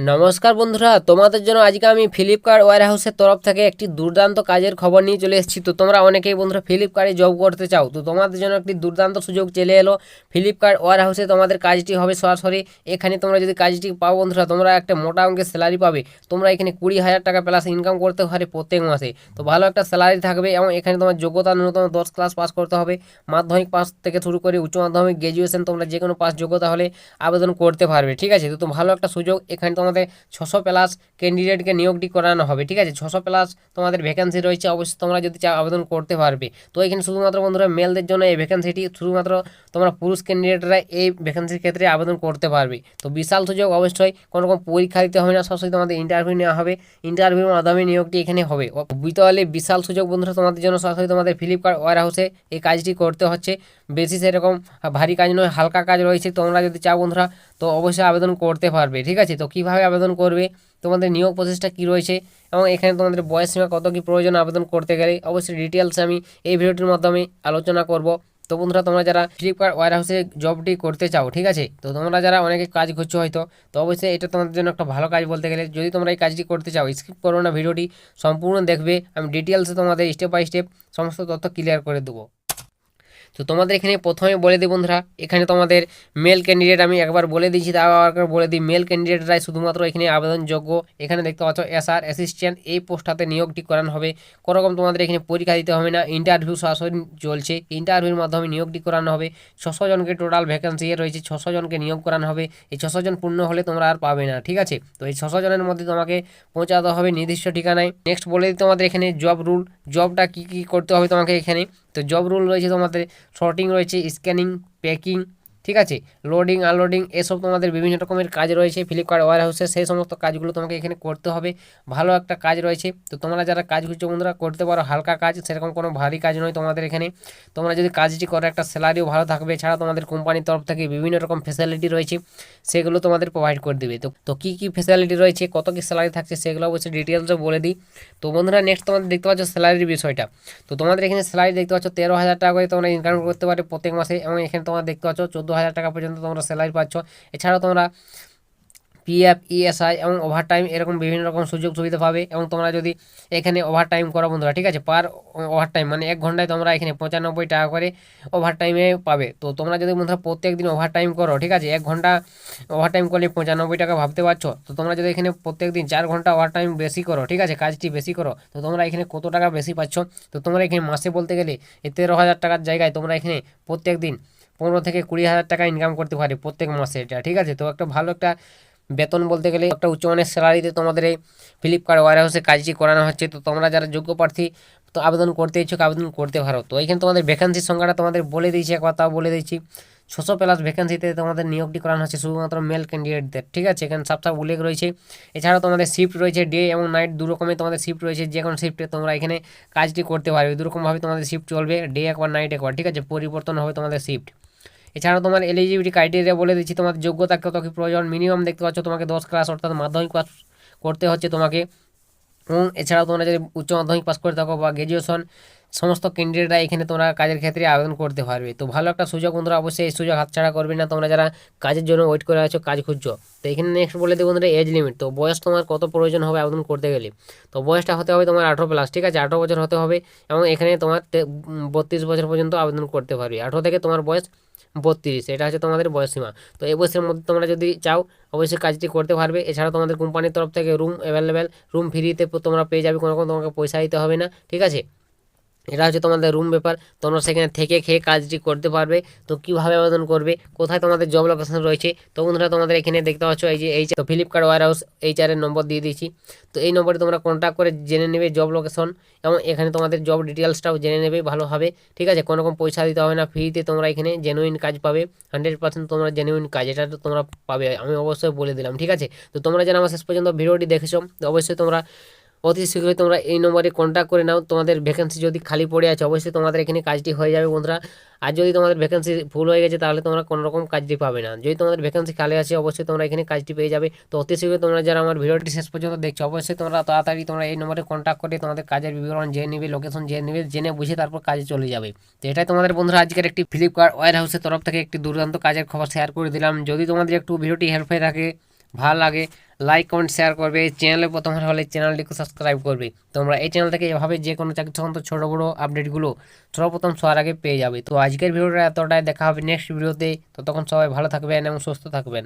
নমস্কার বন্ধুরা, তোমাদের জন্য আজকে আমি ফ্লিপকার্ট ওয়্যার হাউসের তরফ থেকে একটি দুর্দান্ত কাজের খবর নিয়ে চলে এসেছি। তো তোমরা অনেকেই বন্ধুরা ফ্লিপকার্টে জব করতে চাও, তো তোমাদের জন্য একটি দুর্দান্ত সুযোগ চলে এলো। ফ্লিপকার্ট ওয়্যার হাউসে তোমাদের কাজটি হবে সরাসরি। এখানে তোমরা যদি কাজটি পাও বন্ধুরা, তোমরা একটা মোটা অঙ্কের স্যালারি পাবে। তোমরা এখানে 20,000 টাকা প্লাস ইনকাম করতে পারে প্রত্যেক মাসে। তো ভালো একটা স্যালারি থাকবে এবং এখানে তোমার যোগ্যতা ন্যূনতম 10 ক্লাস পাস করতে হবে। মাধ্যমিক পাস থেকে শুরু করে উচ্চ মাধ্যমিক, গ্র্যাজুয়েশন, তোমরা যে কোনো পাস যোগ্যতা হলে আবেদন করতে পারবে। ঠিক আছে, তো ভালো একটা সুযোগ। এখানে তোমাদের 600 প্লাস ক্যান্ডিডেটকে নিয়োগটি করানো হবে। ঠিক আছে, 600 প্লাস তোমাদের ভ্যাকেন্সি রয়েছে। অবশ্যই তোমরা যদি চাও আবেদন করতে পারবে। তো এখানে শুধুমাত্র বন্ধুরা মেলদের জন্য এই ভ্যাকেন্সিটি, শুধুমাত্র তোমরা পুরুষ ক্যান্ডিডেটরা এই ভ্যাকেন্সির ক্ষেত্রে আবেদন করতে পারবে। তো বিশাল সুযোগ। অবশ্যই কোনো রকম পরীক্ষা দিতে হবে না, সরাসরি তোমাদের ইন্টারভিউ নেওয়া হবে। ইন্টারভিউর মাধ্যমে নিয়োগটি এখানে হবে। বুঝতে পারলে বিশাল সুযোগ বন্ধুরা তোমাদের জন্য। সরাসরি তোমাদের ফ্লিপকার্ট ওয়্যার হাউসে এই কাজটি করতে হচ্ছে। বেশি সেরকম ভারী কাজ নয়, হালকা কাজ রয়েছে। তোমরা যদি চাও বন্ধুরা তো অবশ্যই আবেদন করতে পারবে। ঠিক আছে, তো কীভাবে আবেদন করবে, তোমাদের নিয়োগ প্রসেসটা কী রয়েছে এবং এখানে তোমাদের বয়স সীমা কত কী প্রয়োজন আবেদন করতে গেলে, অবশ্যই ডিটেলস আমি এই ভিডিওটির মাধ্যমে আলোচনা করব। তো বন্ধুরা, তোমরা যারা ফ্লিপকার্ট ওয়্যার হাউসে জবটি করতে চাও, ঠিক আছে, তো তোমরা যারা অনেকে কাজ করছো হয়তো, তো অবশ্যই এটা তোমাদের জন্য একটা ভালো কাজ বলতে গেলে। যদি তোমরা এই কাজটি করতে চাও, স্কিপ করো না, ভিডিওটি সম্পূর্ণ দেখবে। আমি ডিটেলসে তোমাদের স্টেপ বাই স্টেপ সমস্ত তথ্য ক্লিয়ার করে দেবো। তো তোমাদের এখানে প্রথমে বলে দিই বন্ধুরা, এখানে তোমাদের মেল ক্যান্ডিডেট আমি একবার বলে দিয়েছি, তাও একবার বলে দিই, মেল ক্যান্ডিডেটরাই শুধুমাত্র এখানে আবেদনযোগ্য। এখানে দেখতে পাচ্ছ এসআর অ্যাসিস্ট্যান্ট, এই পোস্টটাতে নিয়োগটি করানো হবে। কোনোরকম তোমাদের এখানে পরীক্ষা দিতে হবে না, ইন্টারভিউ সরাসরি চলছে। ইন্টারভিউর মাধ্যমে নিয়োগটি করানো হবে। 600 জনকে টোটাল ভ্যাকেন্সি রয়েছে, 600 জনকে নিয়োগ করানো হবে। এই 600 জন পূর্ণ হলে তোমরা আর পাবে না। ঠিক আছে, তো এই 600 জনের মধ্যে তোমাকে পৌঁছাতে হবে নির্দিষ্ট ঠিকানায়। নেক্সট বলে দিই তোমাদের এখানে জব রুল, জবটা কী কী করতে হবে তোমাকে এখানে। তো জব রুল রয়েছে তোমাদের, শর্টিং রয়েছে, স্ক্যানিং, প্যাকিং, ঠিক আছে, লোডিং আনলোডিং, এসব তোমাদের বিভিন্ন রকমের কাজ রয়েছে ফ্লিপকার্ট ওয়্যার হাউসে। সেই সমস্ত কাজগুলো তোমাকে এখানে করতে হবে। ভালো একটা কাজ রয়েছে। তো তোমরা যারা কাজ করছো বন্ধুরা করতে পারো, হালকা কাজ, সেরকম কোনো ভারী কাজ নয় তোমাদের এখানে। তোমরা যদি কাজটি করো একটা স্যালারিও ভালো থাকবে। এছাড়া তোমাদের কোম্পানির তরফ থেকে বিভিন্ন রকম ফ্যাসিলিটি রয়েছে, সেগুলো তোমাদের প্রোভাইড করে দেবে। তো কী কী ফ্যাসিলিটি রয়েছে, কত কী স্যালারি থাকছে, সেগুলো অবশ্যই ডিটেলসে বলে দিই। তো বন্ধুরা নেক্সট তোমাদের দেখতে পাচ্ছ স্যালারির বিষয়টা। তো তোমাদের এখানে স্যালারি দেখতে পাচ্ছ 13,000 টাকা করে তোমরা ইনকাম করতে পারে প্রত্যেক মাসে, এবং এখানে তোমরা দেখতে পাচ্ছ 14,000 টাকা পর্যন্ত তোমরা স্যালারি পাচ্ছ। এছাড়াও তোমরা পিএফ, ইএসআই এবং ওভারটাইম এরকম বিভিন্ন রকম সুযোগ সুবিধা পাবে। এবং তোমরা যদি এখানে ওভারটাইম করো বন্ধুরা, ঠিক আছে, পার ওভারটাইম মানে 1 ঘন্টায় তোমরা এখানে 95 টাকা করে ওভারটাইমে পাবে। তো তোমরা যদি বন্ধুরা প্রত্যেক দিন ওভারটাইম করো, ঠিক আছে, 1 ঘন্টা ওভারটাইম করলে 95 টাকা, ভাবতে পারছো। তো তোমরা যদি এখানে প্রত্যেক দিন 4 ঘন্টা ওভারটাইম বেশি করো, ঠিক আছে, কাজটি বেশি করো, তো তোমরা এখানে কত টাকা বেশি পাচ্ছ। তো তোমরা এখানে মাসে বলতে গেলে এই 13,000 টাকার জায়গায় তোমরা এখানে প্রত্যেক দিন 15 থেকে 20,000 টাকা ইনকাম করতে পারে প্রত্যেক মাসে এটা। ঠিক আছে, তো একটা ভালো একটা বেতন বলতে গেলে, একটা উচ্চমানের স্যালারিতে তোমাদের এই ফ্লিপকার্ট ওয়্যার হাউসে কাজটি করানো হচ্ছে। তো তোমরা যারা যোগ্য প্রার্থী তো আবেদন করতে ইচ্ছুক আবেদন করতে পারো। তো এখানে তোমাদের ভ্যাকেন্সির সংখ্যাটা তোমাদের বলে দিয়েছি, একবার তাও বলে দিচ্ছি। 600 প্লাস ভ্যাকেন্সিতে তোমাদের নিয়োগটি করানো হচ্ছে শুধুমাত্র মেল ক্যান্ডিডেটদের। ঠিক আছে, এখানে সাব উল্লেখ রয়েছে। এছাড়াও তোমাদের শিফট রয়েছে, ডে এবং নাইট দু রকমের তোমাদের শিফট রয়েছে। যে কোনো শিফটে তোমরা এখানে কাজটি করতে পারবে। দুরকমভাবে তোমাদের শিফট চলবে, ডে একবার নাইট একবার। ঠিক আছে, পরিবর্তন হবে তোমাদের শিফট। এছাড়াও তোমার এলিজিবিলিটি ক্রাইটেরিয়া বলে দিচ্ছি, তোমাদের যোগ্যতা কত কী প্রয়োজন। মিনিমাম দেখতে পাচ্ছ তোমাকে 10 ক্লাস অর্থাৎ মাধ্যমিক পাস করতে হচ্ছে তোমাকে। এবং এছাড়াও তোমরা যদি উচ্চ মাধ্যমিক পাস করে থাকো বা গ্র্যাজুয়েশন, সমস্ত ক্যান্ডিডেটরা এখানে তোমরা কাজের ক্ষেত্রে আবেদন করতে পারবে। তো ভালো একটা সুযোগ বন্ধুরা, অবশ্যই এই সুযোগ হাতছাড়া করবে না তোমরা যারা কাজের জন্য ওয়েট করে আছো, কাজ খুঁজছো। তো এখানে নেক্সট বলে দেবো বন্ধুরা এজ লিমিট। তো বয়স তোমার কত প্রয়োজন হবে আবেদন করতে গেলে। তো বয়সটা হতে হবে তোমার 18 প্লাস, ঠিক আছে, 18 বছর হতে হবে। এবং এখানে তোমার 32 বছর পর্যন্ত আবেদন করতে পারবে। 18 থেকে তোমার বয়স 32, এটা হচ্ছে তোমাদের বয়সসীমা। তো এই বয়সের মধ্যে তোমরা যদি চাও অবশ্যই কাজটি করতে পারবে। এছাড়া তোমাদের কোম্পানির তরফ থেকে রুম অ্যাভেলেবেল, রুম ফ্রিতে তোমরা পেয়ে যাবে, কোনো রকম তোমাকে পয়সা দিতে হবে না। ঠিক আছে, এটা হচ্ছে তোমাদের রুম ব্যাপার। তোমরা সেখানে থেকে খেয়ে কাজটি করতে পারবে। তো কীভাবে আবেদন করবে, কোথায় তোমাদের জব লোকেশন রয়েছে, তো বন্ধুরা তোমাদের এখানে দেখতে পাচ্ছ এই যে তো ফ্লিপকার্ট ওয়্যার হাউস HR-এর নম্বর দিয়ে দিয়েছি। তো এই নম্বরে তোমরা কন্ট্যাক্ট করে জেনে নেবে জব লোকেশন, এবং এখানে তোমাদের জব ডিটেলসটাও জেনে নেবে ভালোভাবে। ঠিক আছে, কোনো রকম পয়সা দিতে হবে না, ফ্রিতে তোমরা এখানে জেনুইন কাজ পাবে। 100% তোমরা জেনুইন কাজ এটা তো তোমরা পাবে, আমি অবশ্যই বলে দিলাম। ঠিক আছে, তো তোমরা যারা আমার শেষ পর্যন্ত ভিডিওটি দেখেছো, তো অবশ্যই তোমরা অতি শীঘ্রই তোমরা এই নম্বরে কন্ট্যাক্ট করে নাও। তোমাদের ভ্যাকেন্সি যদি খালি পড়ে আছে অবশ্যই তোমাদের এখানে কাজটি হয়ে যাবে বন্ধুরা। আর যদি তোমাদের ভ্যাকেন্সি ফুল হয়ে গেছে তাহলে তোমরা কোনো রকম কাজটি পাবে না। যদি তোমাদের ভ্যাকেন্সি খালি আছে অবশ্যই তোমরা এখানে কাজটি পেয়ে যাবে। তো অতি শীঘ্রই তোমরা যারা আমার ভিডিওটি শেষ পর্যন্ত দেখছো অবশ্যই তোমরা তাড়াতাড়ি তোমরা এই নম্বরে কন্ট্যাক্ট করে তোমাদের কাজের বিবরণ জেনে নেবে, লোকেশন জেনে নেবে, জেনে বুঝে তারপর কাজে চলে যাবে। তো এটাই তোমাদের বন্ধুরা আজকের একটি ফ্লিপকার্ট ওয়্যার হাউসের তরফ থেকে একটি দুর্দান্ত কাজের খবর শেয়ার করে দিলাম। যদি তোমাদের একটু ভিডিওটি হেল্প হয়ে থাকে, ভালো লাগে, লাইক কমেন্ট শেয়ার করবে, চ্যানেলে প্রথম হলে চ্যানেলটিকে সাবস্ক্রাইব করবে। তোমরা এই চ্যানেল থেকে এভাবে যে কোনো চাকরি সংক্রান্ত ছোটো বড়ো আপডেটগুলো সর্বপ্রথম সবার আগে পেয়ে যাবে। তো আজকের ভিডিওটা এতটাই, দেখা হবে নেক্সট ভিডিওতে। ততক্ষণ সবাই ভালো থাকবেন এবং সুস্থ থাকবেন।